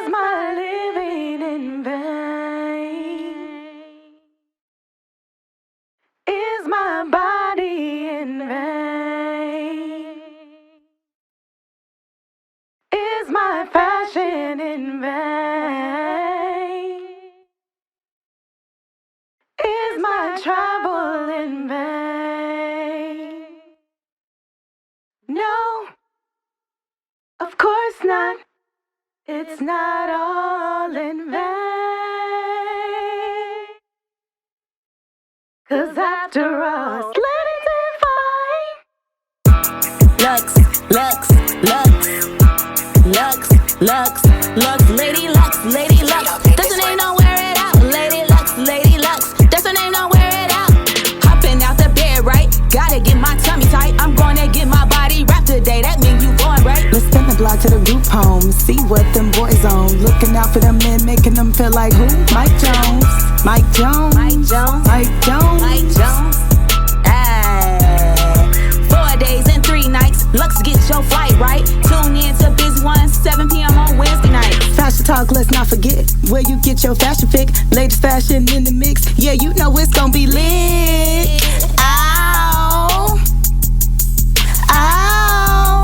my living in vain? Is my body in vain? Is my fashion in vain? Is my travel in vain? No, of course not. It's not all in vain. 'Cause after all, let it define. Lux, Lux, Lux, Lux, Lux, Lux, Lady Lux, Lady Lux. That's her name, don't wear it out. Lady Lux, Lady Lux. That's her name, don't wear it out. Hopping out the bed, right? Gotta get my tummy tight. I'm gonna get my body wrapped today. That mean you going right. Let's spin the block to the group home. See what them boys on. Looking out for them men, making them feel like who? Mike Jones. Mike Jones. Mike Jones. Mike Jones. Mike Jones. 4 days and 3 nights. Lux, get your flight right. Tune in to Busy One, 7 p.m. on Wednesday night. Fashion talk, let's not forget where you get your fashion pick. Latest fashion in the mix. Yeah, you know it's gonna be lit. Ow. Ow.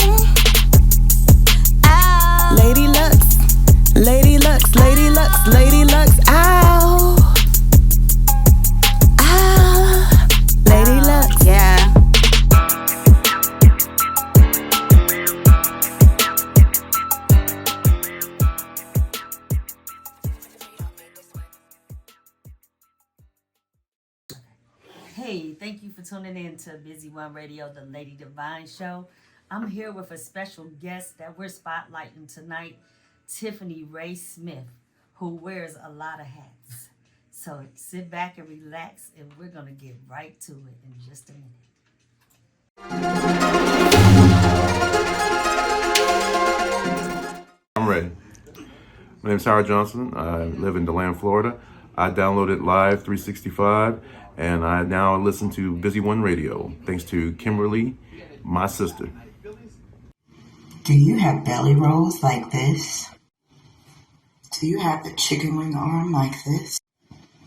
Ow. Lady Lux. Lady Lux. Lady Lux. Lady Lux. Ow. Ow. Lady Lux. Yeah. Hey, thank you for tuning in to Busy One Radio, the Lady Devine Show. I'm here with a special guest that we're spotlighting tonight, Tiffany Ray Smith, who wears a lot of hats. So sit back and relax, and we're going to get right to it in just a minute. I'm ready. My name's Howard Johnson. I live in DeLand, Florida. I downloaded Live 365, and I now listen to Busy One Radio, thanks to Kimberly, my sister. Do you have belly rolls like this? Do you have the chicken wing arm like this?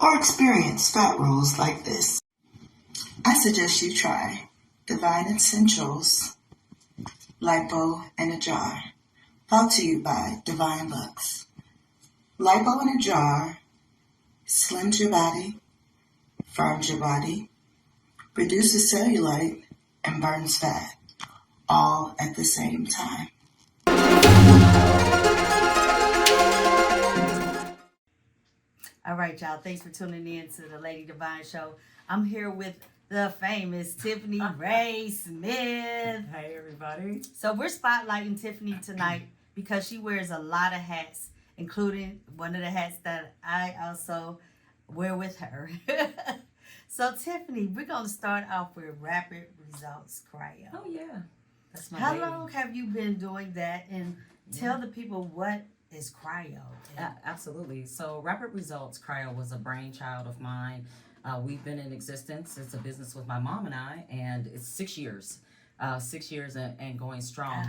Or experience fat rolls like this? I suggest you try Devine Essentials, Lipo in a Jar. Brought to you by Devine Lux. Lipo in a jar slims your body, firms your body, reduces cellulite, and burns fat, all at the same time. All right, y'all. Thanks for tuning in to the Lady Devine Show. I'm here with the famous Tiffany Ray Smith. Hey, everybody. So we're spotlighting Tiffany tonight because she wears a lot of hats, including one of the hats that I also wear with her. So Tiffany, we're going to start off with Rapid Results Cryo. Oh, yeah. That's my How baby. long have you been doing that? And tell the people, what is cryo? Absolutely. So Rapid Results Cryo was a brainchild of mine. We've been in existence. It's a business with my mom and I, and it's 6 years. 6 years and going strong.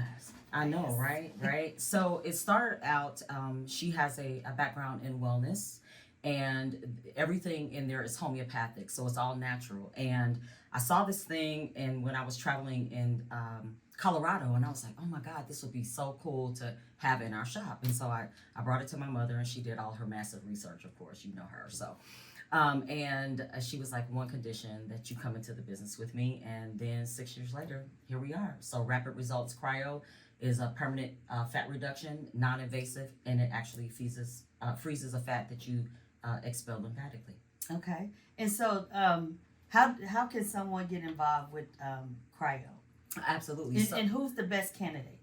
I know, right? Right. So it started out, she has a background in wellness, and everything in there is homeopathic. So it's all natural. And I saw this thing, and when I was traveling in Colorado, and I was like, oh my God, this would be so cool to have in our shop. And so I brought it to my mother, and she did all her massive research, of course, you know her. So, and she was like, one condition, that you come into the business with me. And then 6 years later, here we are. So Rapid Results Cryo is a permanent fat reduction, non-invasive, and it actually freezes a fat that you expel lymphatically. Okay. And so how can someone get involved with cryo? Absolutely. And who's the best candidate?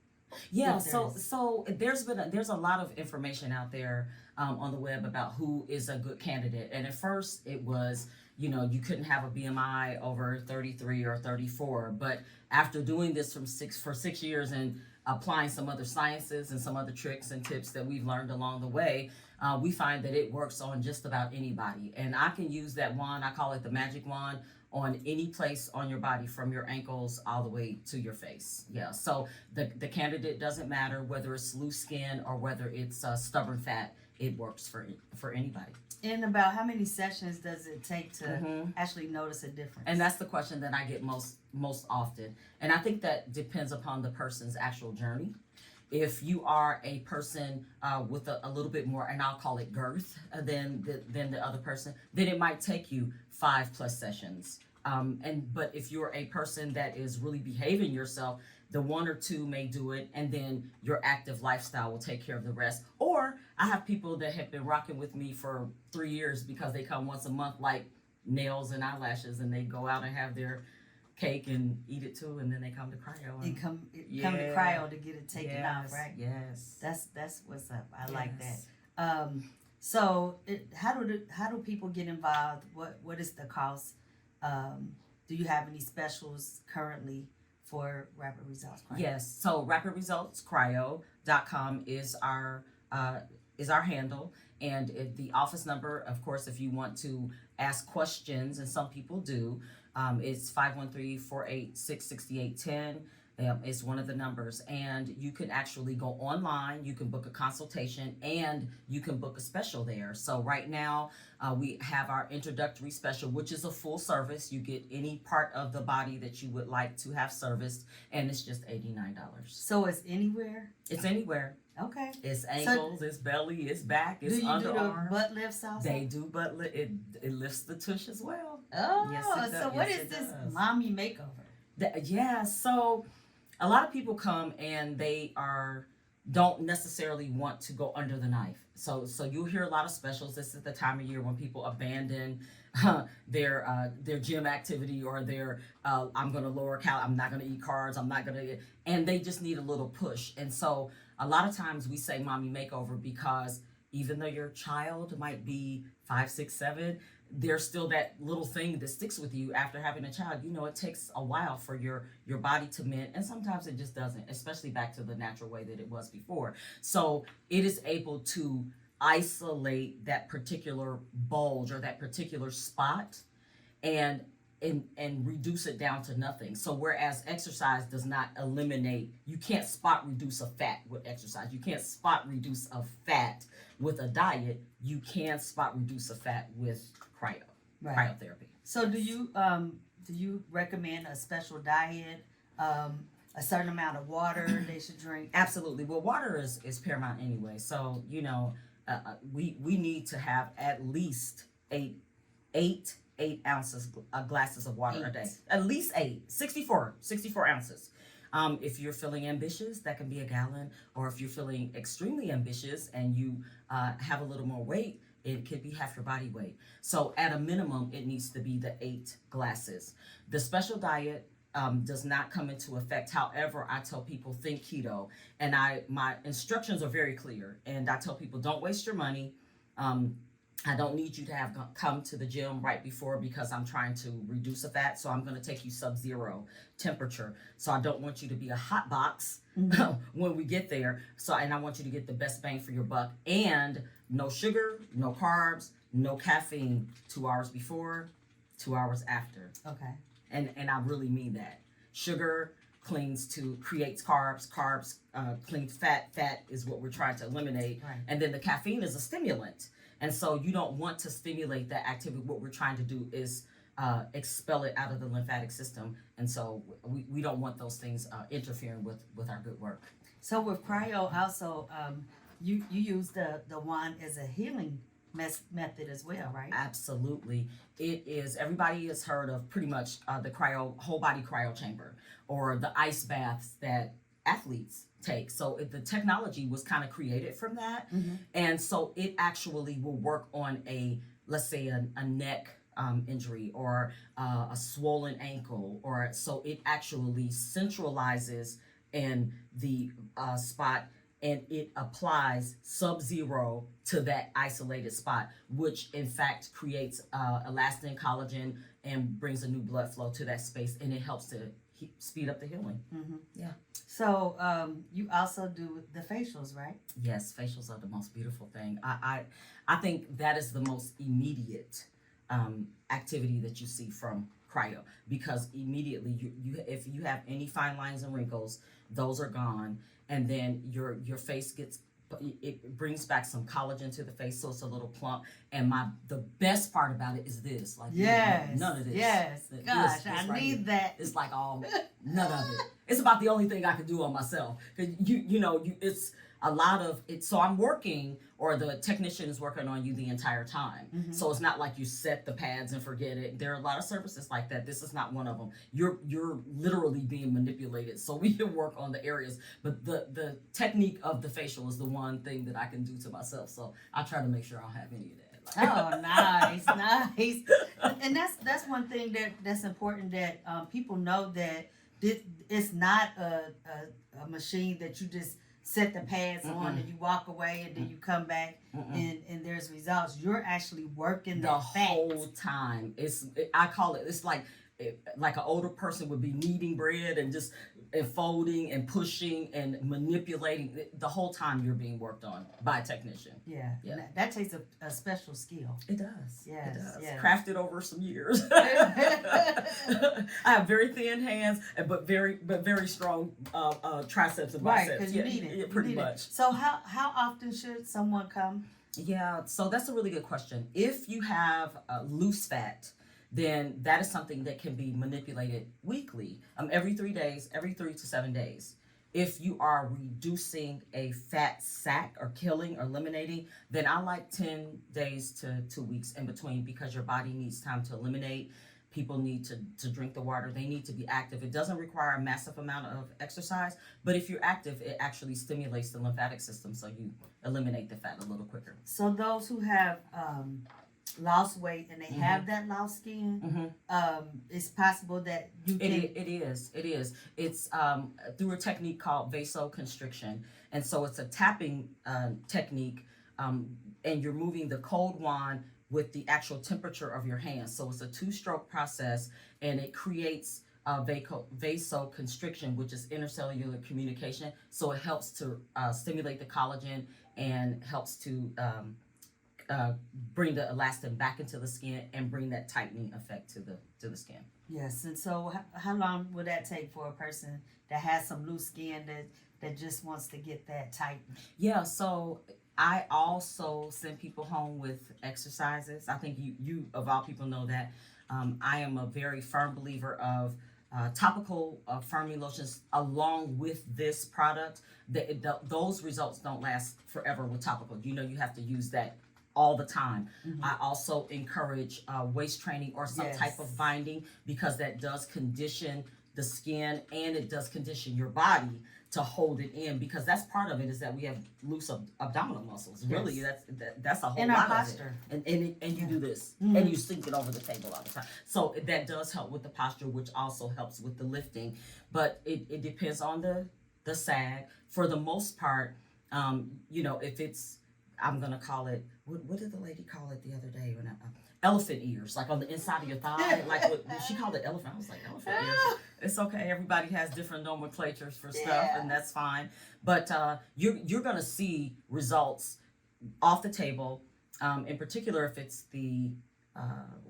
Yeah, so there's a lot of information out there on the web about who is a good candidate. And at first it was, you couldn't have a BMI over 33 or 34. But after doing this for 6 years and applying some other sciences and some other tricks and tips that we've learned along the way, we find that it works on just about anybody. And I can use that wand, I call it the magic wand, on any place on your body from your ankles all the way to your face. Yeah, so the candidate doesn't matter whether it's loose skin or whether it's stubborn fat. It works for anybody. And about how many sessions does it take to Mhm. actually notice a difference? And that's the question that I get most often. And I think that depends upon the person's actual journey. If you are a person with a little bit more, and I'll call it girth, than the other person, then it might take you 5+ sessions. But if you're a person that is really behaving yourself, the 1 or 2 may do it, and then your active lifestyle will take care of the rest. Or I have people that have been rocking with me for 3 years because they come once a month, like nails and eyelashes, and they go out and have their cake and eat it too, and then they come to cryo. And come to cryo to get it taken off, right? Yes. That's what's up. I like that. Yes. So how do people get involved? What is the cost? Do you have any specials currently for Rapid Results Cryo? Yes. So rapidresultscryo.com is our handle, and the office number, of course, if you want to ask questions, and some people do, it's 513-486-6810. Is one of the numbers, and you can actually go online, you can book a consultation, and you can book a special there. So right now we have our introductory special, which is a full service. You get any part of the body that you would like to have serviced, and it's just $89. So it's anywhere? It's anywhere. Okay. It's ankles, it's belly, it's back, it's underarm. Do you do the butt lifts also? They do butt lift. It lifts the tush as well. Oh, Yes, it does. so what Yes, is it this does. mommy makeover? So a lot of people come and they don't necessarily want to go under the knife. So you'll hear a lot of specials. This is the time of year when people abandon their gym activity, or their I'm going to lower cal, I'm not going to eat carbs, I'm not going to, and they just need a little push. And so a lot of times we say mommy makeover because even though your child might be 5, 6, 7, there's still that little thing that sticks with you after having a child. You know, it takes a while for your body to mend, and sometimes it just doesn't, especially back to the natural way that it was before. So it is able to isolate that particular bulge or that particular spot and reduce it down to nothing. So whereas exercise does not eliminate, you can't spot reduce a fat with exercise. You can't spot reduce a fat with a diet. You can spot reduce a fat with cryotherapy. So do you recommend a special diet, a certain amount of water they should drink? Absolutely. Well, water is paramount anyway. So we need to have at least eight ounces glasses of water a day. At least 64 ounces. If you're feeling ambitious, that can be a gallon. Or if you're feeling extremely ambitious and you have a little more weight, it could be half your body weight. So at a minimum, it needs to be the 8 glasses. The special diet does not come into effect. However, I tell people think keto, and my instructions are very clear. And I tell people don't waste your money. I don't need you to have come to the gym right before because I'm trying to reduce a fat. So I'm going to take you sub-zero temperature. So I don't want you to be a hot box when we get there. And I want you to get the best bang for your buck. And no sugar, no carbs, no caffeine 2 hours before, 2 hours after. Okay. And I really mean that. Sugar creates carbs, cleans fat is what we're trying to eliminate. Right. And then the caffeine is a stimulant. And so you don't want to stimulate that activity. What we're trying to do is expel it out of the lymphatic system. And so we don't want those things interfering with our good work. So with cryo also, you use the wand as a healing method as well, right? Absolutely. It is, everybody has heard of pretty much the whole body cryo chamber, or the ice baths that athletes take. So the technology was kind of created from that. And so it actually will work on let's say a neck injury, or a swollen ankle, or so it actually centralizes in the spot, and it applies sub-zero to that isolated spot, which in fact creates elastin, collagen, and brings a new blood flow to that space, and it helps to speed up the healing. Yeah. So you also do the facials, right? Yes, facials are the most beautiful thing. I think that is the most immediate activity that you see from cryo, because immediately you if you have any fine lines and wrinkles, those are gone, and then your face gets, it brings back some collagen to the face, so it's a little plump. And the best part about it is this, like, Yes. none of this. Yes. Gosh, This I right need here. that. It's like all none of it. It's about the only thing I can do on myself. 'Cause it's a lot of it. So I'm working, or the technician is working on you the entire time. Mm-hmm. So it's not like you set the pads and forget it. There are a lot of services like that. This is not one of them. You're literally being manipulated. So we can work on the areas, but the technique of the facial is the one thing that I can do to myself. So I try to make sure I don't have any of that. Oh, nice, nice. And that's one thing that's important, that people know that it's not a machine that you just set the pads on and you walk away and then you come back and there's results. You're actually working the whole time. I call it's like an older person would be kneading bread and just folding and pushing and manipulating the whole time. You're being worked on by a technician. Yeah. Yeah. That takes a special skill. It does. Yes, It does. yes. Crafted over some years. I have very thin hands, but very strong triceps and biceps. Right, because you need it. Yeah, pretty You need much. it. So how often should someone come? Yeah, so that's a really good question. If you have loose fat, then that is something that can be manipulated weekly, every 3 days, every 3 to 7 days. If you are reducing a fat sac or killing or eliminating, then I like 10 days to 2 weeks in between, because your body needs time to eliminate. People need to drink the water. They need to be active. It doesn't require a massive amount of exercise, but if you're active, it actually stimulates the lymphatic system, so you eliminate the fat a little quicker. So those who have lost weight and they have that lost skin, it's possible that you can. It is. It's through a technique called vasoconstriction, and so it's a tapping technique, and you're moving the cold wand with the actual temperature of your hands. So it's a 2-stroke process, and it creates vasoconstriction, which is intercellular communication. So it helps to stimulate the collagen and helps to bring the elastin back into the skin and bring that tightening effect to the skin. Yes, and so how long would that take for a person that has some loose skin that just wants to get that tightened? Yeah, so I also send people home with exercises. I think you of all people know that. I am a very firm believer of topical firming lotions along with this product. Those results don't last forever with topical. You have to use that all the time. I also encourage waist training or some type of binding, because that does condition the skin and it does condition your body to hold it in, because that's part of it, is that we have loose abdominal muscles. Really, that's a whole in lot our of posture. it. And you do this and you sink it over the table all the time. So that does help with the posture, which also helps with the lifting. But it depends on the sag. For the most part, if it's, I'm gonna call it, what did the lady call it the other day? When elephant ears, like on the inside of your thigh. Like she called it elephant. I was like, elephant ears. It's okay. Everybody has different nomenclatures for stuff, and that's fine. But you're gonna see results off the table. In particular, if it's the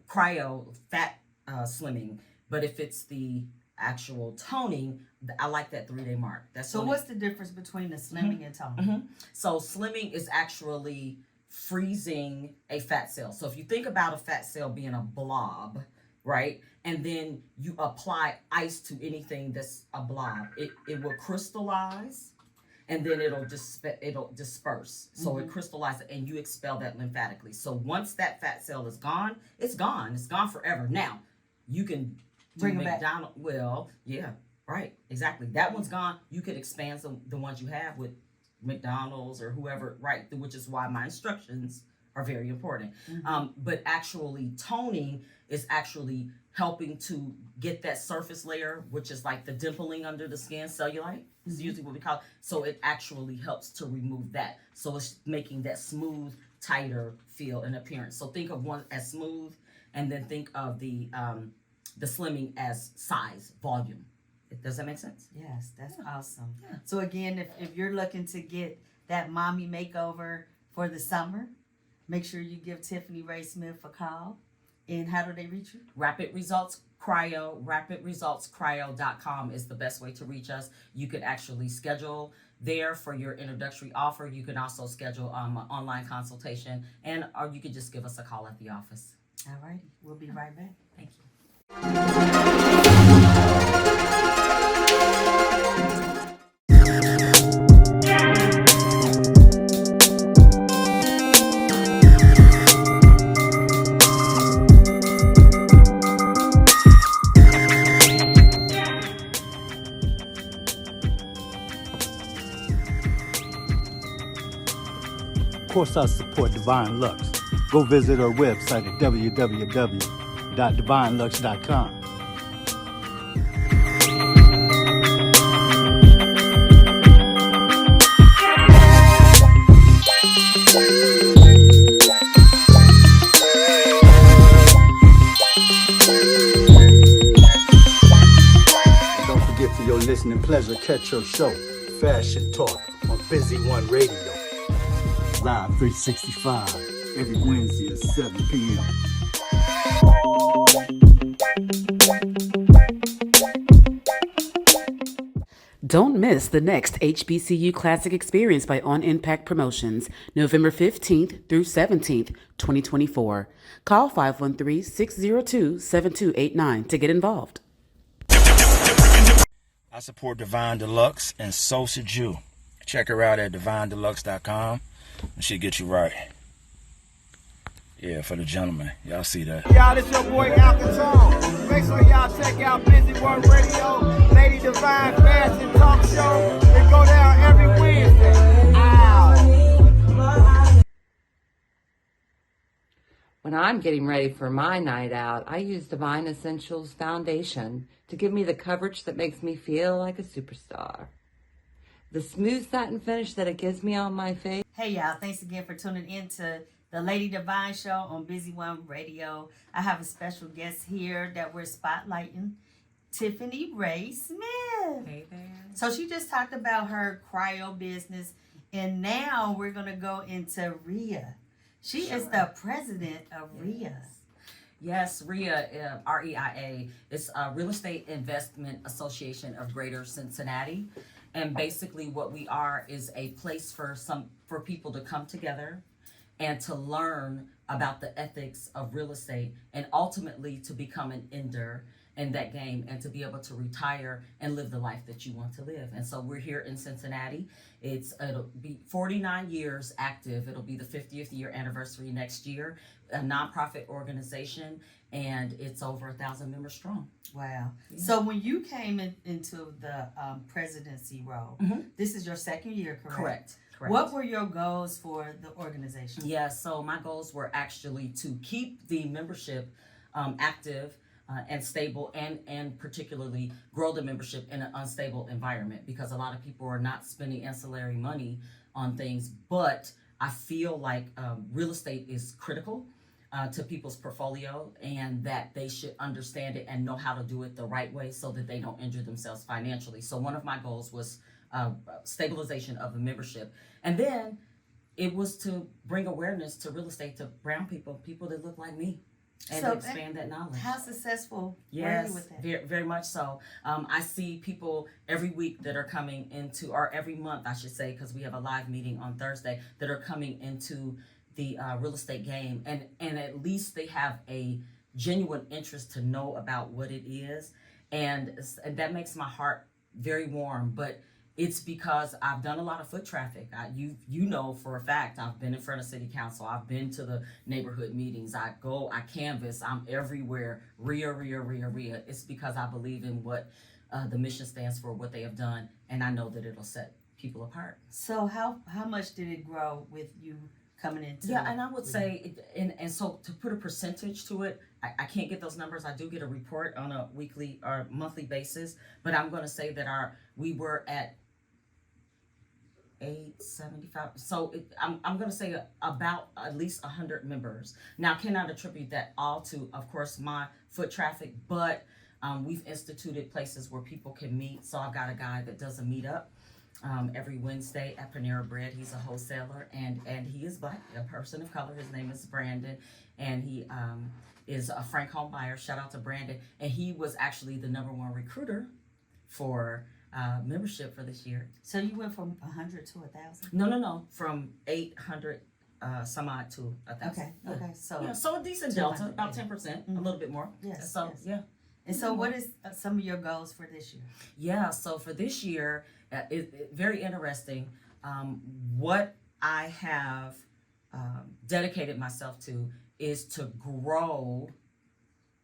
cryo fat slimming, but if it's the actual toning, I like that 3-day mark. So what's the difference between the slimming and toning? So slimming is actually freezing a fat cell. So if you think about a fat cell being a blob, right? And then you apply ice to anything that's a blob, it will crystallize, and then it'll disperse. So it crystallizes and you expel that lymphatically. So once that fat cell is gone, it's gone. It's gone forever. Now, you can Bring it back. Well, yeah, right, exactly. That one's gone. You could expand the ones you have with McDonald's or whoever, right? Which is why my instructions are very important. But actually toning is actually helping to get that surface layer, which is like the dimpling under the skin, cellulite is usually what we call it. So it actually helps to remove that. So it's making that smooth, tighter feel and appearance. So think of one as smooth, and then think of the slimming as size, volume. Does that make sense? Yes, that's awesome. Yeah. So again, if you're looking to get that mommy makeover for the summer, make sure you give Tiffany Ray Smith a call. And how do they reach you? Rapid Results Cryo, rapidresultscryo.com is the best way to reach us. You could actually schedule there for your introductory offer. You can also schedule an online consultation, or you could just give us a call at the office. All righty. We'll be right back. Thank you. Of course, I support Devine Lux. Go visit her website at www.devinelux.com. Don't forget for your listening pleasure, catch your show, Fashion Talk, on Busy One Radio. Live 365, every Wednesday at 7 p.m. Don't miss the next HBCU Classic Experience by On Impact Promotions, November 15th through 17th, 2024. Call 513-602-7289 to get involved. I support Divine Deluxe, and so should you. Check her out at divinedeluxe.com. And she get you right. Yeah, for the gentlemen. Y'all see that. Y'all, this your boy Alcatraz. Make sure y'all check out Busy One Radio, Lady Divine Fashion Talk Show. It go down every Wednesday. Ow. When I'm getting ready for my night out, I use Divine Essentials Foundation to give me the coverage that makes me feel like a superstar. The smooth satin finish that it gives me on my face. Hey y'all, thanks again for tuning in to the Lady Divine Show on Busy One Radio. I have a special guest here that we're spotlighting, Tiffany Ray Smith. Hey there. So she just talked about her cryo business, and now we're going to go into RIA. She is the president of RIA. Yes, RIA, R-E-I-A, is a Real Estate Investment Association of Greater Cincinnati. And basically what we are is a place for people to come together and to learn about the ethics of real estate, and ultimately to become an ender in that game and to be able to retire and live the life that you want to live. And so we're here in Cincinnati. It'll be 49 years active. It'll be the 50th year anniversary next year. A nonprofit organization, and it's over 1,000 members strong. Wow. Yeah. So when you came into the presidency role, this is your second year, correct? Correct. What were your goals for the organization? Yeah, so my goals were actually to keep the membership active and stable, and particularly grow the membership in an unstable environment, because a lot of people are not spending ancillary money on things. But I feel like real estate is critical to people's portfolio, and that they should understand it and know how to do it the right way so that they don't injure themselves financially. So one of my goals was stabilization of the membership. And then it was to bring awareness to real estate to brown people that look like me, and so expand that knowledge. How successful were you with that? Very much so. I see people every week that are coming into, or every month I should say, because we have a live meeting on Thursday, that are coming into the real estate game, and at least they have a genuine interest to know about what it is, and that makes my heart very warm. But it's because I've done a lot of foot traffic. You know for a fact, I've been in front of city council. I've been to the neighborhood meetings. I canvass. I'm everywhere. RIA. It's because I believe in what the mission stands for, what they have done, and I know that it'll set people apart. So how much did it grow with you coming into? Yeah, and I would say, and so to put a percentage to it, I can't get those numbers. I do get a report on a weekly or monthly basis, but I'm going to say that we were at 875. So I'm going to say about at least 100 members. Now, I cannot attribute that all to, of course, my foot traffic, but we've instituted places where people can meet. So I've got a guy that does a meetup, every Wednesday at Panera Bread. He's a wholesaler, and he is Black, a person of color. His name is Brandon, and he is a Frank home buyer. Shout out to Brandon. And he was actually the #1 recruiter for membership for this year. So you went from 100 to 1,000? No, from 800 some odd to 1,000. Okay. So a decent delta, about 10%, a little bit more. Yes. So yeah. And so, what is some of your goals for this year? Yeah. So for this year, very interesting. What I have dedicated myself to is to grow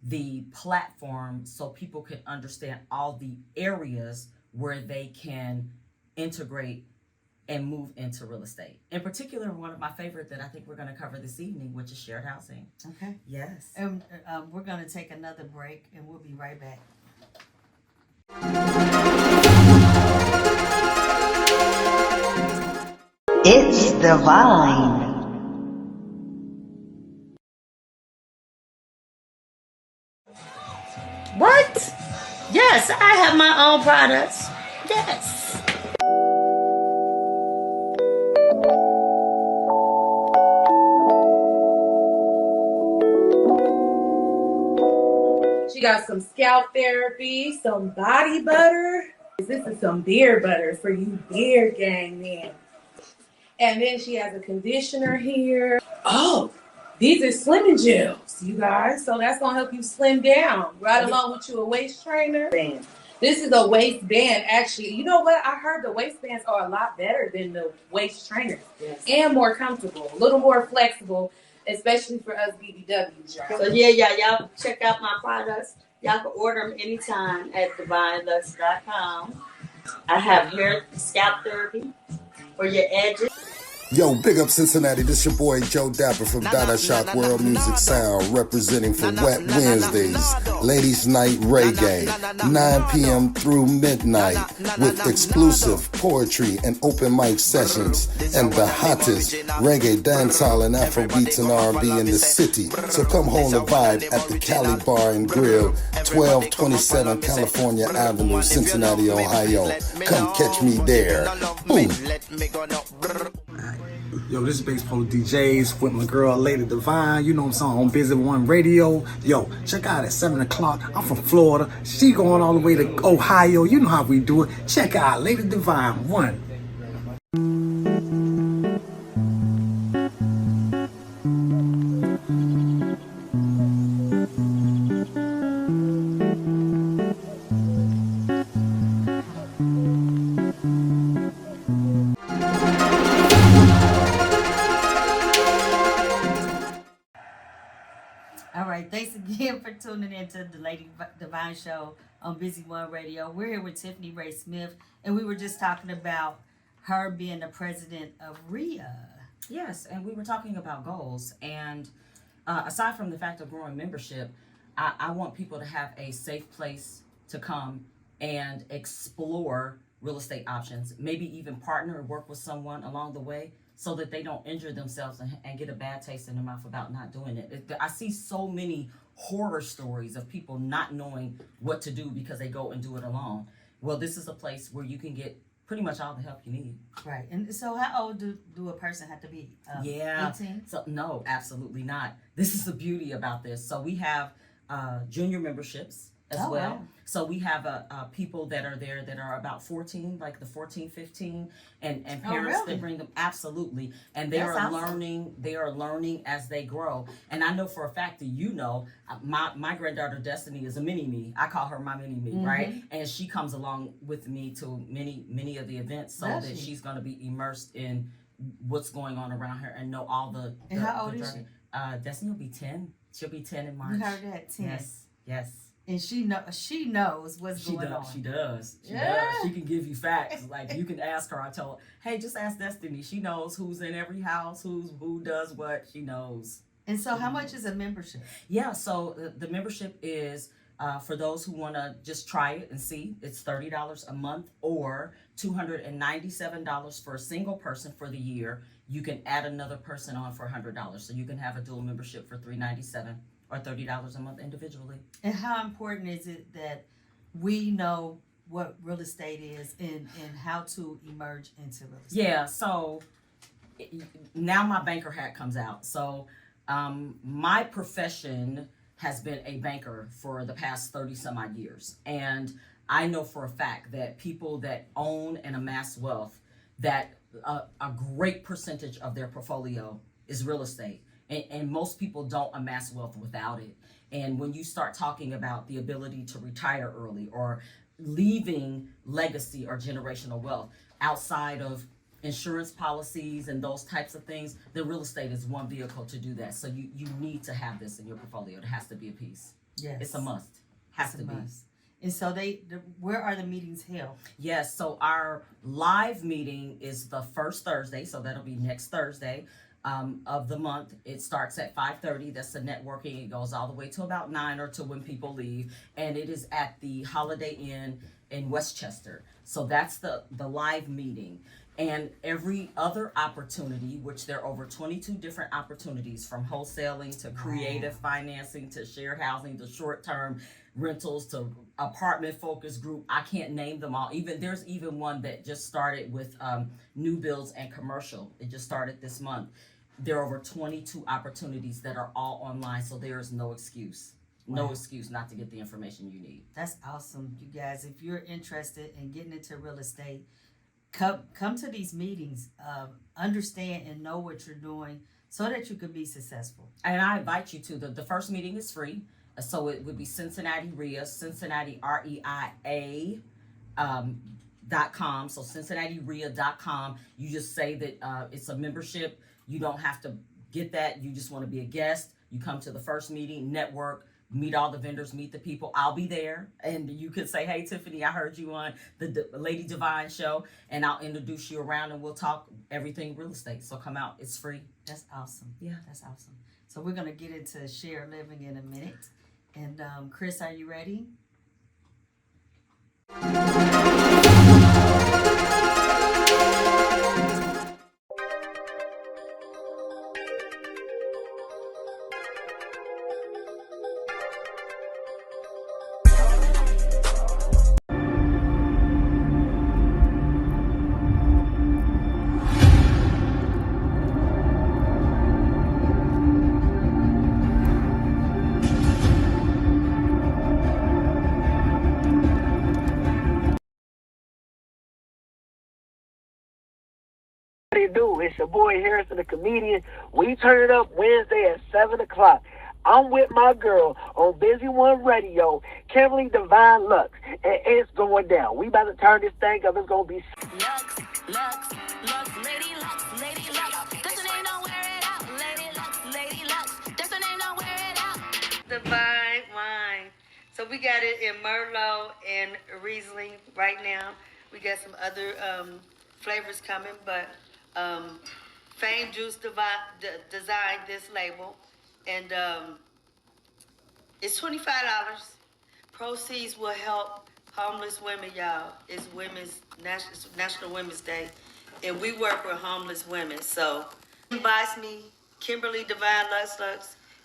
the platform so people can understand all the areas where they can integrate and move into real estate. In particular, one of my favorite that I think we're going to cover this evening, which is shared housing. Okay. Yes. And we're going to take another break, and we'll be right back. It's Devine. What? Yes, I have my own products. Yes. She got some scalp therapy, some body butter. This is some beard butter for you beard gang men. And then she has a conditioner here. Oh, these are slimming gels, you guys. So that's gonna help you slim down, right along with you a waist trainer. This is a waistband, actually. You know what? I heard the waistbands are a lot better than the waist trainers. Yes. And more comfortable, a little more flexible, especially for us BBWs, y'all. So y'all check out my products. Y'all can order them anytime at DivineLux.com. I have hair scalp therapy for your edges. Yo, big up Cincinnati. This your boy Joe Dapper from Dada Shock World Music Sound, representing for Wet Wednesdays, Ladies Night Reggae, 9 p.m. through midnight, with exclusive poetry and open mic sessions, and the hottest reggae, dancehall, and Afrobeats and R&B in the city. So come hold a vibe at the Cali Bar and Grill, 1227 California Avenue, Cincinnati, Ohio. Come catch me there. Boom. Yo, this is Bass Pro DJs with my girl Lady Devine, you know what I'm saying, on Busy One Radio. Yo, check out at 7 o'clock. I'm from Florida. She going all the way to Ohio. You know how we do it. Check out Lady Devine 1. All right, thanks again for tuning in to the Lady Devine Show on Busy One Radio. We're here with Tiffany Ray Smith, and we were just talking about her being the president of RIA. Yes, and we were talking about goals. And aside from the fact of growing membership, I want people to have a safe place to come and explore real estate options, maybe even partner or work with someone along the way, so that they don't injure themselves and get a bad taste in their mouth about not doing it. I see so many horror stories of people not knowing what to do because they go and do it alone. Well, this is a place where you can get pretty much all the help you need. Right. And so how old do a person have to be? 18? So no, absolutely not. This is the beauty about this. So we have junior memberships as well. Wow. So we have people that are there that are about 14, like the 14, 15, and parents that bring them. Absolutely. And they are learning. They are learning as they grow. And I know for a fact that my granddaughter Destiny is a mini me. I call her my mini me, right? And she comes along with me to many of the events, so that she's going to be immersed in what's going on around her and know all the. And how old is she? Destiny will be 10. She'll be 10 in March. You heard that? 10. Yes. And she knows what's going on. She does. She can give you facts. Like, you can ask her. I tell her, hey, just ask Destiny. She knows who's in every house, who does what. She knows. And so how much is a membership? Yeah, so the membership is for those who want to just try it and see. It's $30 a month or $297 for a single person for the year. You can add another person on for $100. So you can have a dual membership for $397. Or $30 a month individually. And how important is it that we know what real estate is and how to emerge into real estate. Yeah, so now my banker hat comes out. So my profession has been a banker for the past 30 some odd years. And I know for a fact that people that own and amass wealth, that a great percentage of their portfolio is real estate. And most people don't amass wealth without it. And when you start talking about the ability to retire early or leaving legacy or generational wealth outside of insurance policies and those types of things, the real estate is one vehicle to do that. So you need to have this in your portfolio. It has to be a piece. Yes. It's a must. Has to be. And so where are the meetings held? Yes, so our live meeting is the first Thursday, so that'll be next Thursday of the month. It starts at 5:30. That's the networking. It goes all the way to about 9 or to when people leave. And it is at the Holiday Inn in Westchester. So that's the live meeting. And every other opportunity, which there are over 22 different opportunities, from wholesaling to creative financing to shared housing to short-term rentals to apartment focus group. I can't name them all. There's even one that just started with new builds and commercial. It just started this month. There are over 22 opportunities that are all online, so there is no excuse. No excuse not to get the information you need. That's awesome, you guys. If you're interested in getting into real estate, come to these meetings, understand and know what you're doing so that you can be successful. And I invite you to the first meeting is free. So it would be Cincinnati REIA, Cincinnati REIA .com. So CincinnatiREIA.com. You just say that it's a membership. You don't have to get that. You just want to be a guest. You come to the first meeting, network, meet all the vendors, meet the people. I'll be there. And you could say, hey, Tiffany, I heard you on the Lady Devine show, and I'll introduce you around and we'll talk everything real estate. So come out. It's free. That's awesome. Yeah. That's awesome. So we're going to get into shared living in a minute. And Chris, are you ready? Do. It's your boy Harrison, the comedian. We turn it up Wednesday at 7 o'clock. I'm with my girl on Busy One Radio, Kimberly Devine Lux, and it's going down. We about to turn this thing up. It's going to be Lux, Lady Lux, Lady Lux. That's the name, don't wear it out. Lady Lux, Lady Lux. That's the name, don't wear it out. Divine wine. So we got it in Merlot and Riesling right now. We got some other flavors coming, but Fame Juice designed this label, and it's $25. Proceeds will help homeless women, y'all. It's National Women's Day, and we work with homeless women. So inbox me, Kimberly Devine Lux,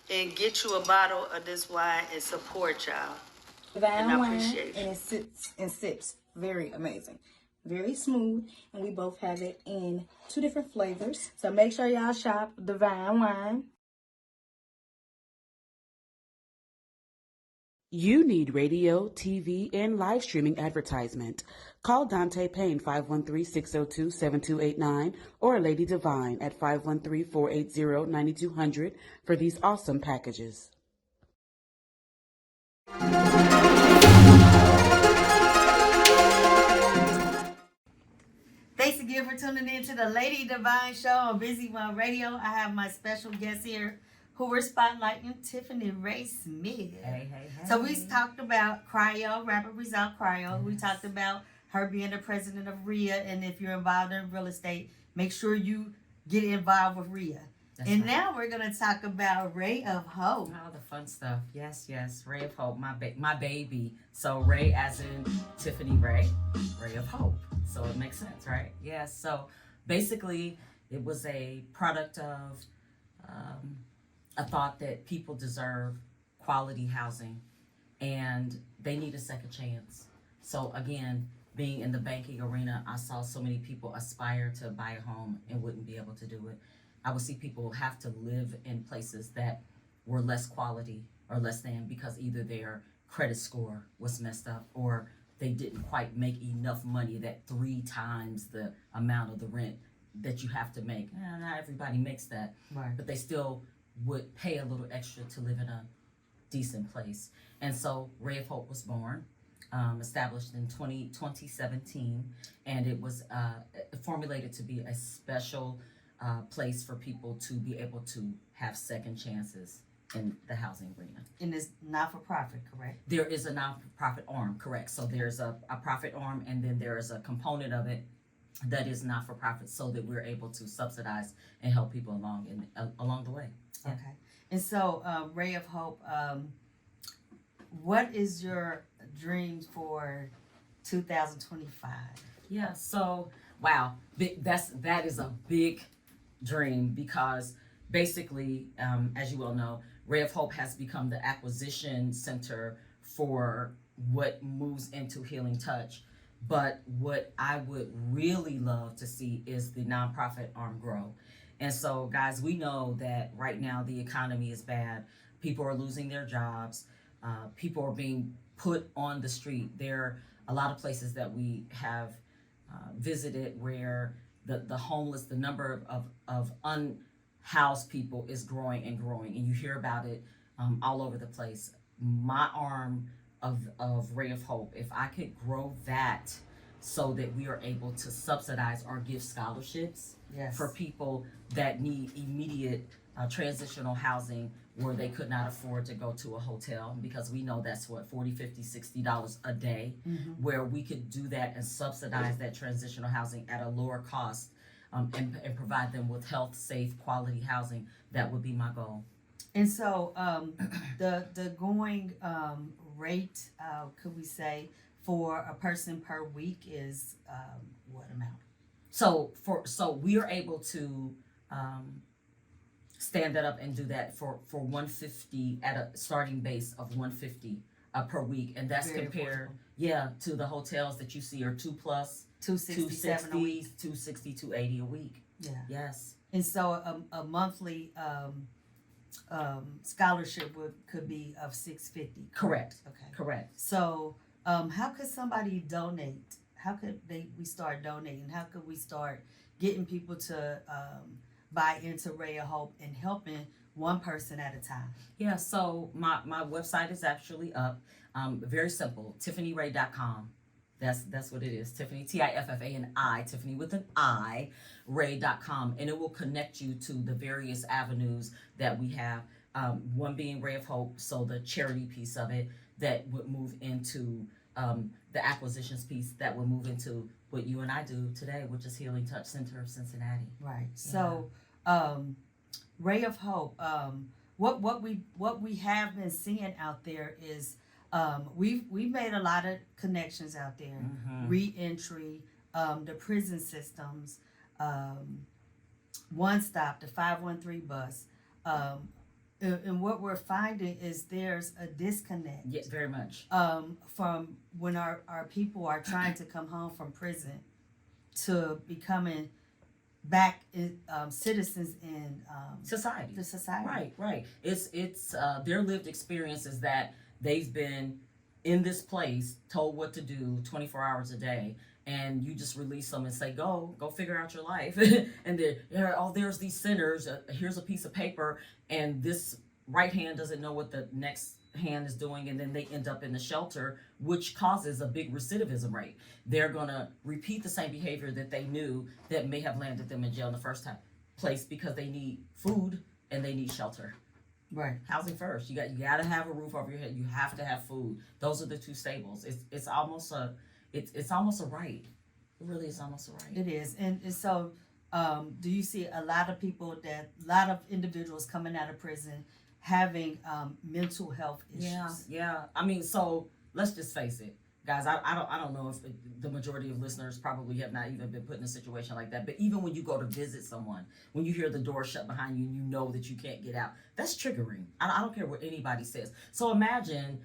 and get you a bottle of this wine and support y'all. Divine and I wine, appreciate you. and it sits and sips very amazing. Very smooth, and we both have it in 2 different flavors. So make sure y'all shop Divine Wine. You need radio, TV, and live streaming advertisement. Call Dante Payne 513-602-7289 or Lady Devine at 513-480-9200 for these awesome packages. Thanks again for tuning in to the Lady Devine show on Busy One Radio. I have my special guest here who we're spotlighting, Tiffany Ray Smith. Hey. So we talked about Cryo, Rapid Result Cryo. Yes. We talked about her being the president of REIA, and if you're involved in real estate, make sure you get involved with REIA. That's and right. Now we're going to talk about Ray of Hope. Oh, the fun stuff. Yes. Ray of Hope, my baby. So Ray as in Tiffany Ray of Hope. So it makes sense, right? Yes. So basically, it was a product of a thought that people deserve quality housing and they need a second chance. So again, being in the banking arena, I saw so many people aspire to buy a home and wouldn't be able to do it. I would see people have to live in places that were less quality or less than because either their credit score was messed up or they didn't quite make enough money that 3 times the amount of the rent that you have to make. Not everybody makes that, Right. but they still would pay a little extra to live in a decent place. And so Ray of Hope was born, established in 2017, and it was formulated to be a special place for people to be able to have second chances in the housing arena. And it's not for profit, correct? There is a nonprofit arm, correct. So there's a profit arm, and then there is a component of it that is not for profit, so that we're able to subsidize and help people along the way. Yeah. Okay. And so, Ray of Hope, what is your dream for 2025? Yeah. So, wow, that is a big dream because basically, as you well know, Ray of Hope has become the acquisition center for what moves into Healing Touch. But what I would really love to see is the nonprofit arm grow. And so, guys, we know that right now the economy is bad. People are losing their jobs. People are being put on the street. There are a lot of places that we have visited where the homeless, the number of unhoused people is growing and growing. And you hear about it all over the place. My arm of Ray of Hope, if I could grow that so that we are able to subsidize or give scholarships for people that need immediate transitional housing where they could not afford to go to a hotel, because we know that's what, $40, $50, $60 a day, where we could do that and subsidize that transitional housing at a lower cost and provide them with health, safe, quality housing. That would be my goal. And so, the going rate, could we say, for a person per week is what amount? So we are able to stand that up and do that for $150 at a starting base of $150 per week, and that's Very compared affordable. to the hotels that you see are 2+, 267 a week, 260, 280 a week. Yeah. Yes. And so a monthly scholarship could be of $650. Correct. Okay. Correct. So how could somebody donate? How could we start donating? How could we start getting people to buy into Ray of Hope and helping one person at a time? Yeah, so my website is actually up. Very simple, tiffanyray.com. That's what it is. Tiffany, Tiffani, Tiffany with an I, Ray.com. And it will connect you to the various avenues that we have. One being Ray of Hope, so the charity piece of it that would move into the acquisitions piece that would move into what you and I do today, which is Healing Touch Center of Cincinnati. Right. So, Ray of Hope, what we have been seeing out there is we've made a lot of connections out there. Re-entry, the prison systems, One Stop, the 513 bus. And what we're finding is there's a disconnect. Yeah, very much. From when our people are trying to come home from prison to becoming back in, citizens in society. The society. Right. It's their lived experiences that they've been in this place, told what to do 24 hours a day, and you just release them and say, go figure out your life. And there's these centers, here's a piece of paper, and this right hand doesn't know what the next hand is doing, and then they end up in the shelter, which causes a big recidivism rate. They're gonna repeat the same behavior that they knew that may have landed them in jail in the first place, because they need food and they need shelter. Right. Housing first. You got to have a roof over your head. You have to have food. Those are the two staples. It's almost a right. It really is almost a right. It is. And so do you see a lot of individuals coming out of prison having mental health issues? Yeah. I mean, so let's just face it, guys. I don't know if the majority of listeners probably have not even been put in a situation like that. But even when you go to visit someone, when you hear the door shut behind you and you know that you can't get out, that's triggering. I don't care what anybody says. So imagine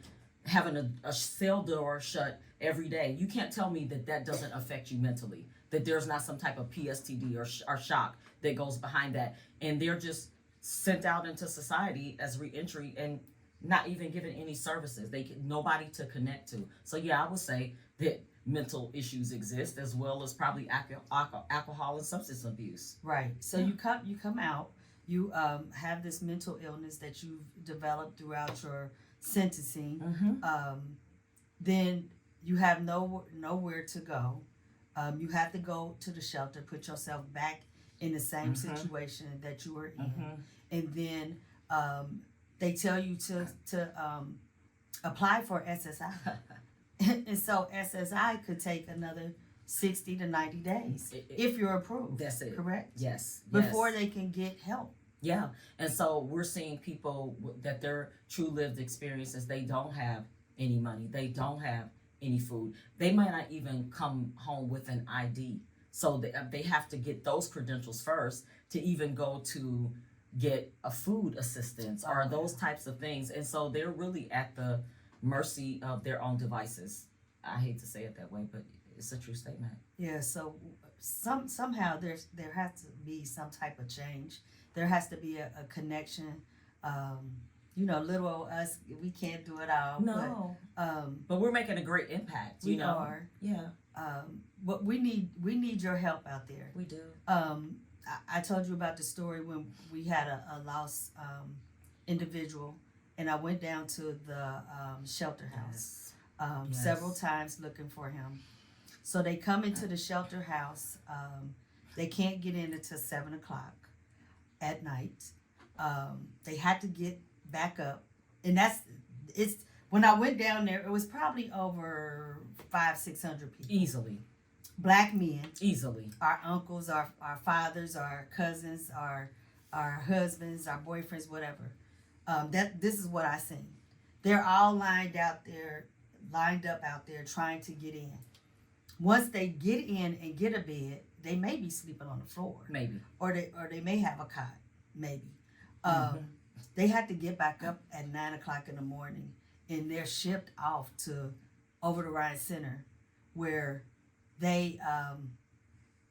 having a cell door shut every day. You can't tell me that that doesn't affect you mentally, that there's not some type of PSTD or shock that goes behind that. And they're just sent out into society as reentry and not even given any services. They get nobody to connect to. So yeah, I would say that mental issues exist as well as probably alcohol and substance abuse. Right. So you come out. You have this mental illness that you've developed throughout your sentencing. Then you have nowhere to go. You have to go to the shelter, put yourself back in the same situation that you were in, and then they tell you to apply for SSI. And so SSI could take another 60 to 90 days if you're approved. That's it. Correct? Yes. Before they can get help. Yeah. And so we're seeing people that their true lived experiences, they don't have any money. They don't have any food. They might not even come home with an ID. So they have to get those credentials first to even go to get a food assistance or those types of things. And so they're really at the mercy of their own devices. I hate to say it that way, but it's a true statement. Yeah, so somehow there has to be some type of change. There has to be a connection. Little old us, we can't do it all. No, but we're making a great impact. We are. Yeah. But we need your help out there. We do. I told you about the story when we had a lost individual, and I went down to the shelter house several times looking for him. So they come into the shelter house. They can't get in until 7 o'clock at night. They had to get back up, and it's when I went down there, it was probably over 500-600 people Easily. Black men, easily. Our uncles, our fathers, our cousins, our husbands, our boyfriends, whatever. This is what I seen. They're all lined up out there trying to get in. Once they get in and get a bed, they may be sleeping on the floor. Maybe. Or they may have a cot. Maybe. They had to get back up at 9 o'clock in the morning, and they're shipped off to Over the Rhine Center, where they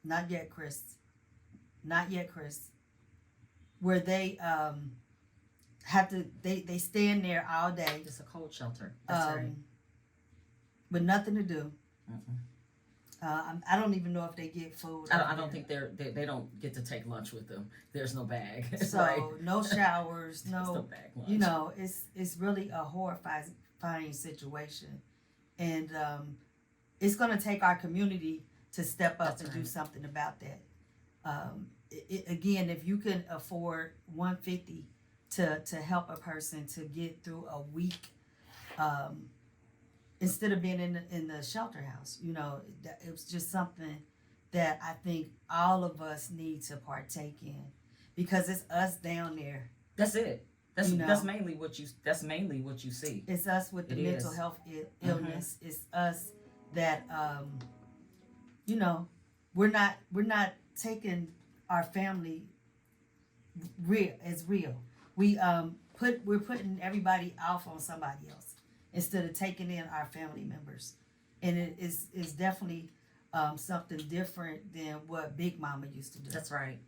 not yet, Chris. Where they have to they stand there all day. It's a cold shelter. That's right. With nothing to do. I don't even know if they get food. I don't think they don't get to take lunch with them. There's no bag. So right. No showers, no bag lunch. It's really a horrifying situation, and it's going to take our community to step up and do something about that. Again, if you can afford $150 to help a person to get through a week, instead of being in the shelter house, it was just something that I think all of us need to partake in, because it's us down there. That's it. That's mainly what you see. It's us with the mental health illness. It's us that we're not taking our family real. We're putting everybody off on somebody else instead of taking in our family members, and it is definitely something different than what Big Mama used to do. That's right.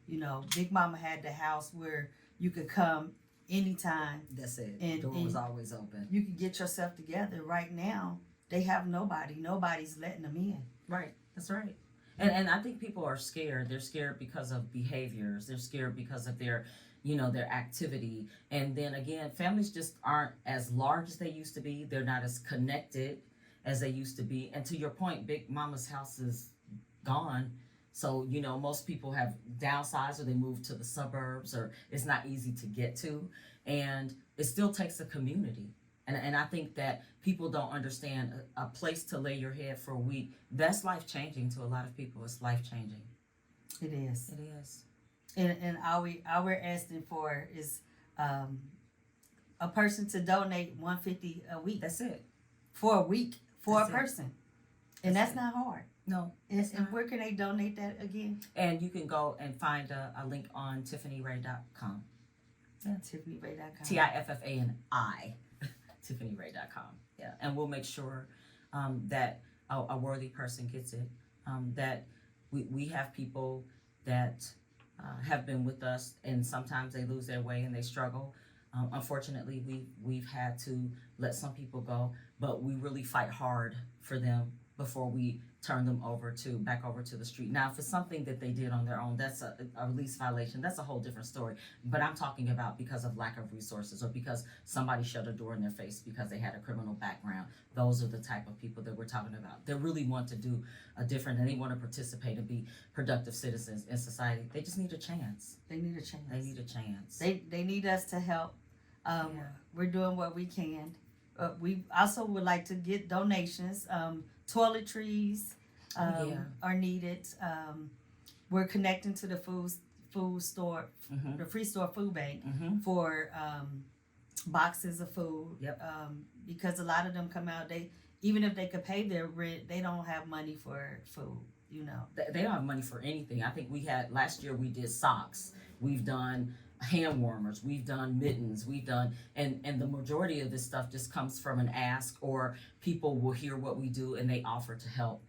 Big Mama had the house where you could come anytime. That's it. And door was always open. You could get yourself together. Right now, they have nobody. Nobody's letting them in. Right. That's right. And I think people are scared. They're scared because of behaviors. They're scared because of their activity. And then again, families just aren't as large as they used to be. They're not as connected as they used to be. And to your point, Big Mama's house is gone. So, most people have downsized, or they moved to the suburbs, or it's not easy to get to. And it still takes a community. And I think that people don't understand a place to lay your head for a week. That's life-changing to a lot of people. It's life-changing. It is. It is. And all we're asking for is a person to donate $150 a week. That's it. For a week, for a person. And that's not hard. No. And where can they donate that again? And you can go and find a link on TiffanyRay.com. Yeah, TiffanyRay.com. TIFFANI. tiffanyray.com. Yeah, and we'll make sure that a worthy person gets it. That we have people that have been with us, and sometimes they lose their way and they struggle. Unfortunately, we've had to let some people go, but we really fight hard for them before we turn them back over to the street. Now, if it's something that they did on their own, that's a release violation. That's a whole different story. But I'm talking about because of lack of resources or because somebody shut a door in their face because they had a criminal background. Those are the type of people that we're talking about. They really want to do a different, and they want to participate and be productive citizens in society. They just need a chance. They need a chance. They need a chance. They need us to help. We're doing what we can. We also would like to get donations. Toiletries are needed. We're connecting to the food store, the Free Store Food Bank for boxes of food. Because a lot of them come out, even if they could pay their rent, they don't have money for food. They don't have money for anything. I think last year we did socks. We've done hand warmers, we've done mittens, and the majority of this stuff just comes from an ask, or people will hear what we do and they offer to help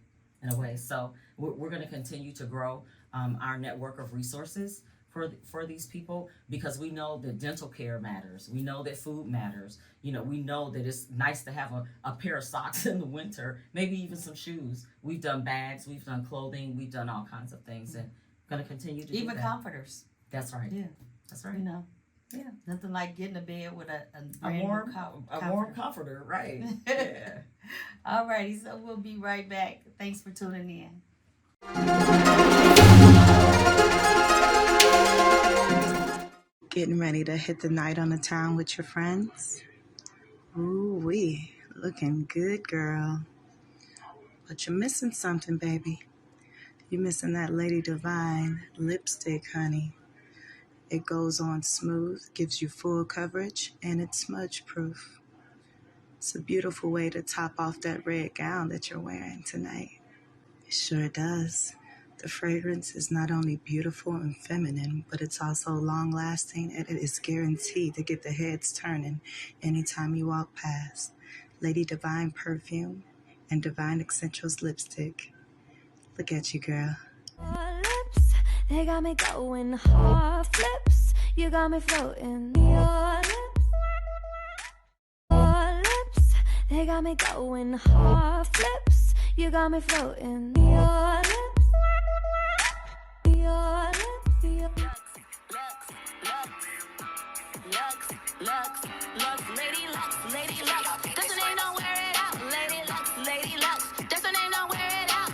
in a way. So we're going to continue to grow our network of resources for these people, because we know that dental care matters. We know that food matters. We know that it's nice to have a pair of socks in the winter, maybe even some shoes. We've done bags, we've done clothing, we've done all kinds of things, and going to continue to do even that. comforters. That's right. Yeah. That's right. Yeah. Nothing like getting a bed with a warm comforter, right? Yeah. Alrighty, so we'll be right back. Thanks for tuning in. Getting ready to hit the night on the town with your friends? Ooh wee, looking good, girl. But you're missing something, baby. You're missing that Lady Devine lipstick, honey. It goes on smooth, gives you full coverage, and it's smudge proof. It's a beautiful way to top off that red gown that you're wearing tonight. It sure does. The fragrance is not only beautiful and feminine, but it's also long-lasting, and it is guaranteed to get the heads turning anytime you walk past. Lady Devine perfume and Devine Essentials lipstick. Look at you, girl. They got me going hard flips. You got me floating. Your lips, they got me going hard flips. You got me floating. Your lips, your lips, your Lux, Lady Lux, Lady Lux. That's the name, don't wear it out. Lady Lux, Lady Lux. That's the name, don't wear it out.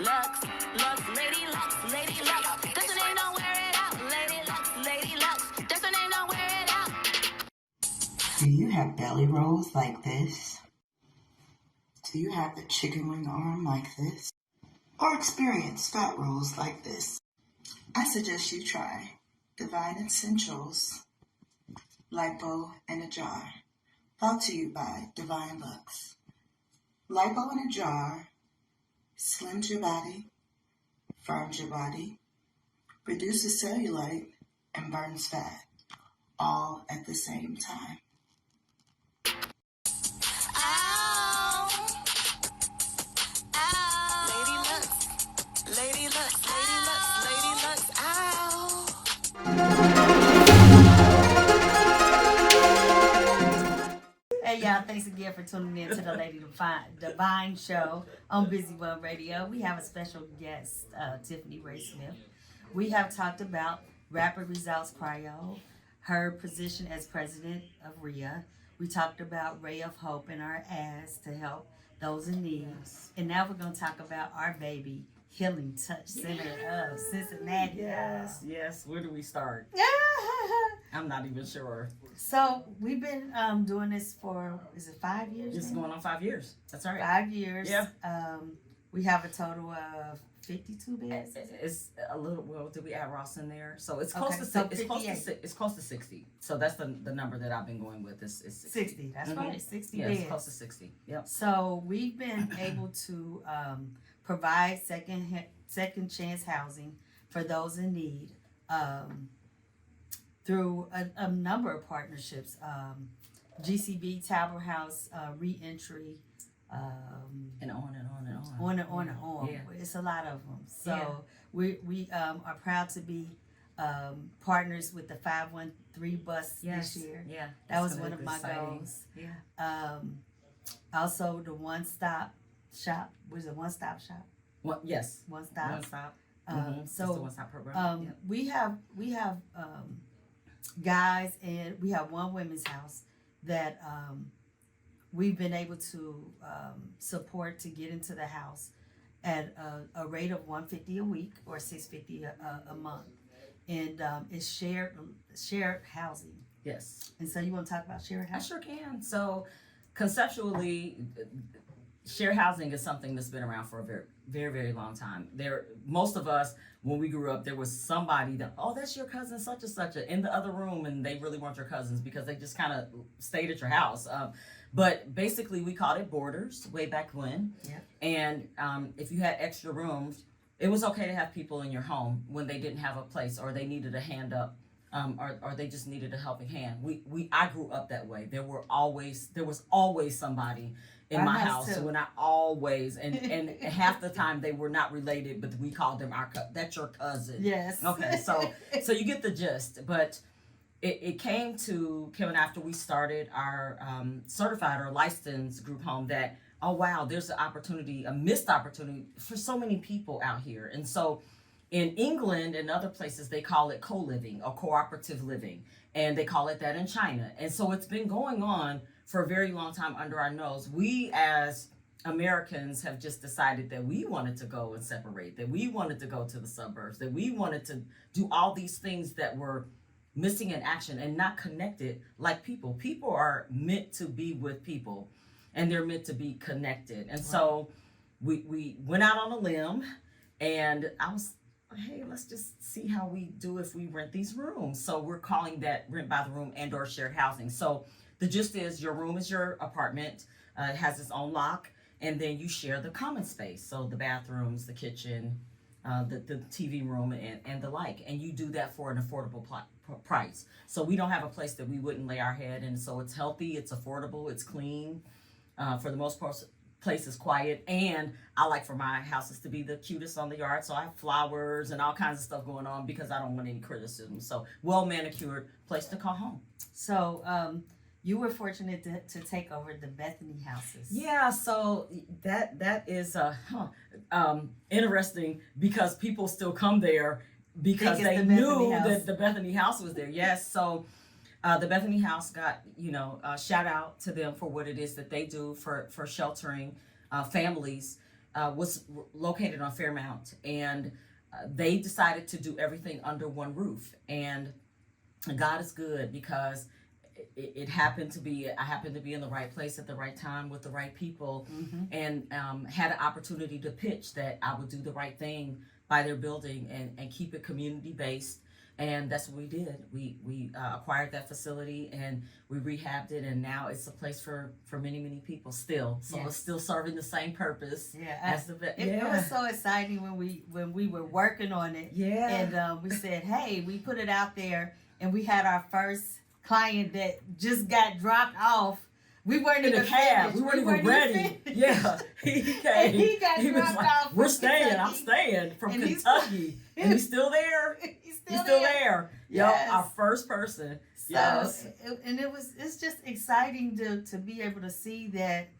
Lux, Lady Lux, Lady Lux. That's the name, don't wear it out. Lady Lux, that's the name, don't wear it out. Do you have belly rolls like this? Do you have the chicken wing arm like this? Or experience fat rolls like this? I suggest you try Devine Essentials Lipo in a Jar. Brought to you by Devine Lux. Lipo in a jar slims your body, firms your body, reduces cellulite, and burns fat, all at the same time. Lady Lux, ow. Hey y'all, thanks again for tuning in to the Lady Devine show on Busy One Radio. We have a special guest, Tiffany Ray Smith. We have talked about Rapid Results Cryo, her position as president of RIA. We talked about Ray of Hope and our ads to help those in need. And now we're going to talk about our baby, Healing Touch Center of Cincinnati. Yes. Where do we start? I'm not even sure. So we've been doing this for, is it 5 years? It's going on 5 years. That's right. 5 years. Yeah. We have a total of 52 beds. It's a little. Well, did we add Ross in there? So it's close Okay, to so it's close to 60. So that's the number that I've been going with. Is 60. That's right. 60 yeah, beds. It's close to 60. Yep. So we've been able to provide second chance housing for those in need. through a number of partnerships, GCB, Tabor House, Reentry, and on and on and on. On and on and on. Yeah. It's a lot of them. So Yeah. we are proud to be partners with the 513 bus Yes. this year. Yeah. That was That's one gonna of be my exciting. goals. Yeah. Also, the One Stop Shop. Was it One Stop Shop? Yes. One Stop. One Stop. It's So the One Stop program. Yep. we have guys, and we have one women's house that we've been able to support to get into the house at a rate of $150 a week or $650 a month, and it's shared housing. Yes. And so you want to talk about shared I housing? sure can. So, conceptually, shared housing is something that's been around for a very, very, very long time. Most of us, when we grew up, there was somebody that, oh, that's your cousin, such and such, in the other room, and they really weren't your cousins because they just kind of stayed at your house. But basically, we called it boarders way back when. Yeah. And if you had extra rooms, it was okay to have people in your home when they didn't have a place or they needed a hand up. Or they just needed a helping hand. I grew up that way. There was always somebody in my house when and half the time they were not related, but we called them that's your cousin. Yes. Okay, so you get the gist. But it came to Kevin after we started our certified or licensed group home that, oh wow, there's a missed opportunity for so many people out here. And so in England and other places, they call it co-living or cooperative living, and they call it that in China. And so it's been going on for a very long time under our nose. We as Americans have just decided that we wanted to go and separate, that we wanted to go to the suburbs, that we wanted to do all these things that were missing in action and not connected like people. People are meant to be with people, and they're meant to be connected. And so we went out on a limb, and I was, hey, let's just see how we do if we rent these rooms. So we're calling that rent by the room and or shared housing. So the gist is your room is your apartment. It has its own lock, and then you share the common space. So the bathrooms, the kitchen, the TV room, and the like. And you do that for an affordable price. So we don't have a place that we wouldn't lay our head in. So it's healthy, it's affordable, it's clean. For the most part, place is quiet, and I like for my houses to be the cutest on the yard, so I have flowers and all kinds of stuff going on because I don't want any criticism. So well manicured place to call home. So you were fortunate to take over the Bethany houses. Yeah, so that is interesting because people still come there because they knew that the Bethany house was there. Yes, so the Bethany House got, shout out to them for what it is that they do for sheltering families, was located on Fairmount, and they decided to do everything under one roof. And God is good because it happened to be, I happened to be in the right place at the right time with the right people, and had an opportunity to pitch that I would do the right thing by their building and keep it community based. And that's what we did. We acquired that facility and we rehabbed it, and now it's a place for many, many people still. So it's still serving the same purpose. Yeah, as it was so exciting when we were working on it. Yeah, and we said, hey, we put it out there, and we had our first client that just got dropped off. We weren't in a cab. We weren't even ready. Yeah, he came. And he got was dropped like, off. We're from staying. Kentucky. I'm staying from And Kentucky, and he's still there. He's still there. there. Yes. Yep, our first person. So, Yes. It's just exciting to be able to see that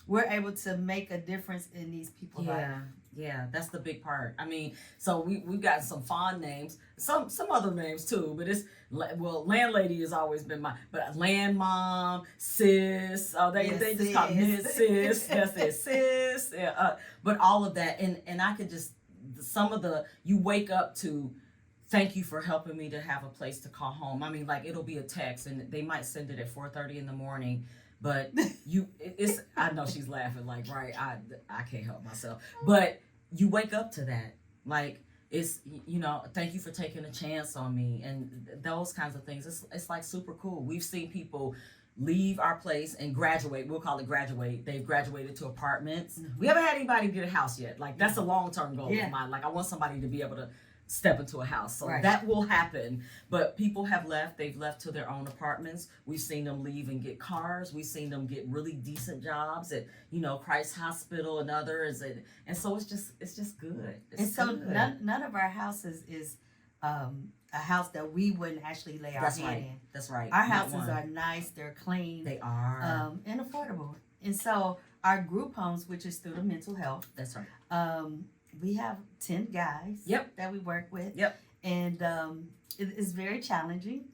we're able to make a difference in these people's lives. Yeah, that's the big part. I mean, so we've got some fond names, some other names too, but it's, well, landlady has always been but land mom, sis, they just call me sis, that's it, sis, but all of that, and I could just, you wake up to, thank you for helping me to have a place to call home. I mean, like, it'll be a text, and they might send it at 4:30 in the morning, but it's, I know she's laughing, like, right, I can't help myself, but you wake up to that, like, it's, thank you for taking a chance on me, and those kinds of things. It's like super cool. We've seen people leave our place and graduate. We'll call it graduate. They've graduated to apartments. We haven't had anybody get a house yet. Like, that's a long-term goal of mine. Like, I want somebody to be able step into a house. So that will happen. But people have left. They've left to their own apartments. We've seen them leave and get cars. We've seen them get really decent jobs at, Christ Hospital and others. And so it's just good. It's good. None of our houses is a house that we wouldn't actually lay our head in. That's right. Our houses are nice. They're clean. They are. And affordable. And so our group homes, which is through the mental health. That's right. We have 10 guys that we work with. And it is very challenging,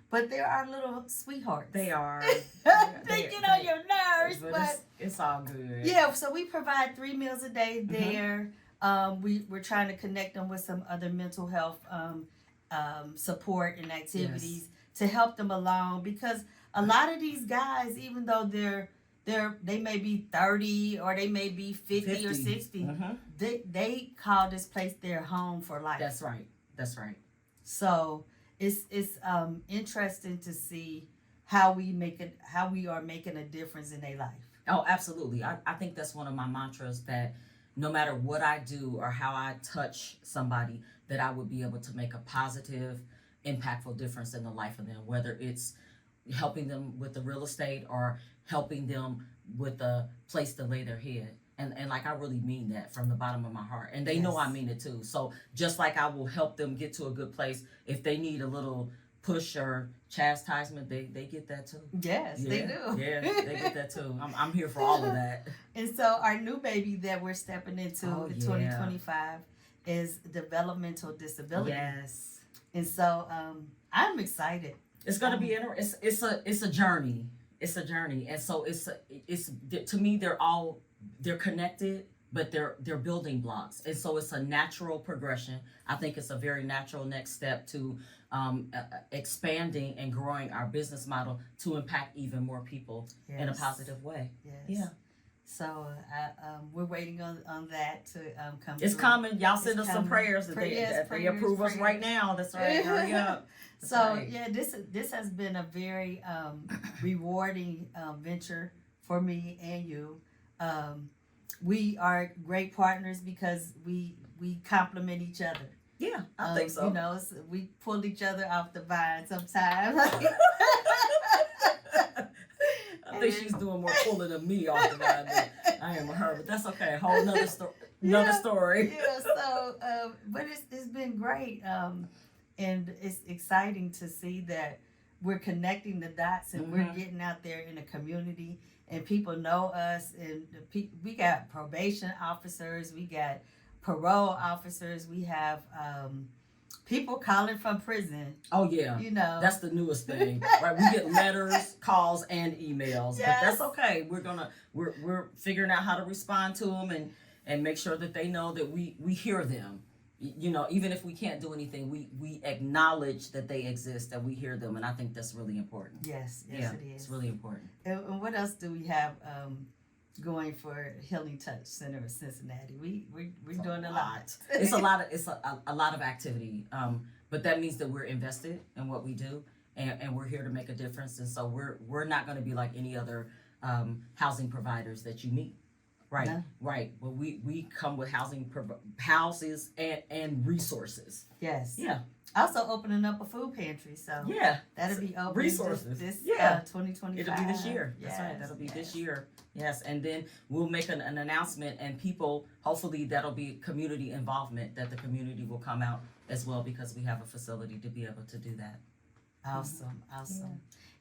but they're our little sweethearts. They are. They get on your nerves, but it's all good. Yeah, so we provide 3 meals a day there. We're trying to connect them with some other mental health support and activities to help them along, because a lot of these guys, even though they may be 30 or they may be 50 or 60. They call this place their home for life. That's right. That's right. So it's interesting to see how we are making a difference in their life. Oh, absolutely. I think that's one of my mantras, that no matter what I do or how I touch somebody, that I would be able to make a positive, impactful difference in the life of them, whether it's helping them with the real estate or helping them with a place to lay their head. And like, I really mean that from the bottom of my heart. And they know I mean it too. So just like I will help them get to a good place, if they need a little push or chastisement, they get that too. Yes, they do. Yeah, they get that too. I'm here for all of that. And so our new baby that we're stepping into in 2025 is developmental disability. Yes. And so I'm excited. It's gonna be interesting. It's a journey. It's a journey, and so it's to me they're connected, but they're building blocks, and so it's a natural progression. I think it's a very natural next step to expanding and growing our business model to impact even more people in a positive way. Yes. Yeah. So we're waiting on that to come. It's through. coming. Y'all send us some prayers that they approve us right now. That's right. Hurry up. That's so right. yeah, this has been a very rewarding venture for me and you. We are great partners because we complement each other. Yeah, I think so. We pull each other off the vine sometimes. I think she's doing more pulling of me off the vine than I am with her, but that's okay. A whole nother story. Yeah. So, but it's been great, and it's exciting to see that we're connecting the dots and we're getting out there in the community, and people know us, and we got probation officers, we got parole officers, we have people calling from prison. Oh yeah, that's the newest thing, right? We get letters, calls, and emails, but that's okay. We're figuring out how to respond to them and make sure that they know that we hear them. Even if we can't do anything, we acknowledge that they exist, that we hear them, and I think that's really important. Yes, it is. It's really important. And what else do we have going for Healing Touch Center of Cincinnati? We're doing a lot. It's a lot of activity, but that means that we're invested in what we do, and we're here to make a difference. And so we're not going to be like any other housing providers that you meet. Right, no. Right. Well, we come with houses and resources. Yes. Yeah. Also opening up a food pantry, so that'll be open resources. This 2025. It'll be this year. Yes. That's right. That'll be this year. Yes, and then we'll make an announcement, and people, hopefully that'll be community involvement, that the community will come out as well, because we have a facility to be able to do that. Awesome. Yeah.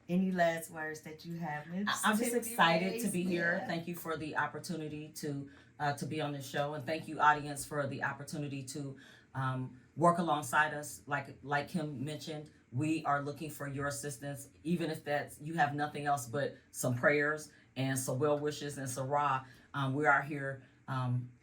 Any last words that you have? I'm just excited to be here. Thank you for the opportunity to be on this show, and thank you, audience, for the opportunity to work alongside us. Like Kim mentioned, we are looking for your assistance, even if you have nothing else but some prayers and some well wishes and some raw. We are here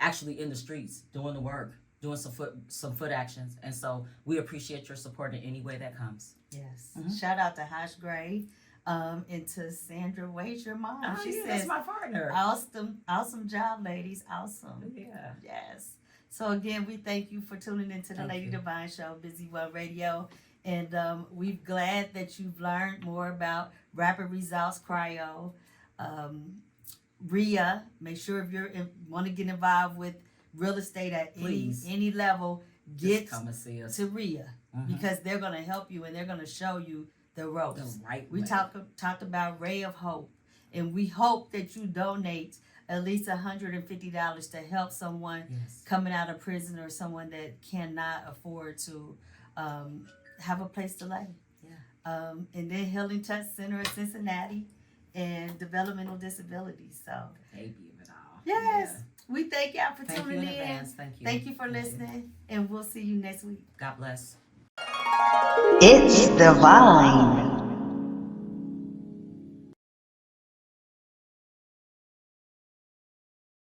actually in the streets doing the work, doing some foot actions, and so we appreciate your support in any way that comes. Yes. Shout out to Hosh Gray and to Sandra Wade, your mom. She says, that's my partner. Awesome job, ladies. Awesome. Yeah. Yes. So again, we thank you for tuning into the Lady Devine Show, Busy One Radio. And we're glad that you've learned more about Rapid Results Cryo. RIA, make sure if you want to get involved with real estate at any level, get come and see us. to RIA because they're going to help you and they're going to show you the ropes. We talked about Ray of Hope, and we hope that you donate at least $150 to help someone coming out of prison or someone that cannot afford to have a place to lay. And then Healing Touch Center of Cincinnati and Developmental Disabilities. So Baby of it all. yes, we thank y'all for Thank tuning you in. advance. Thank you. Thank you for listening, and we'll see you next week. God bless. It's Devine.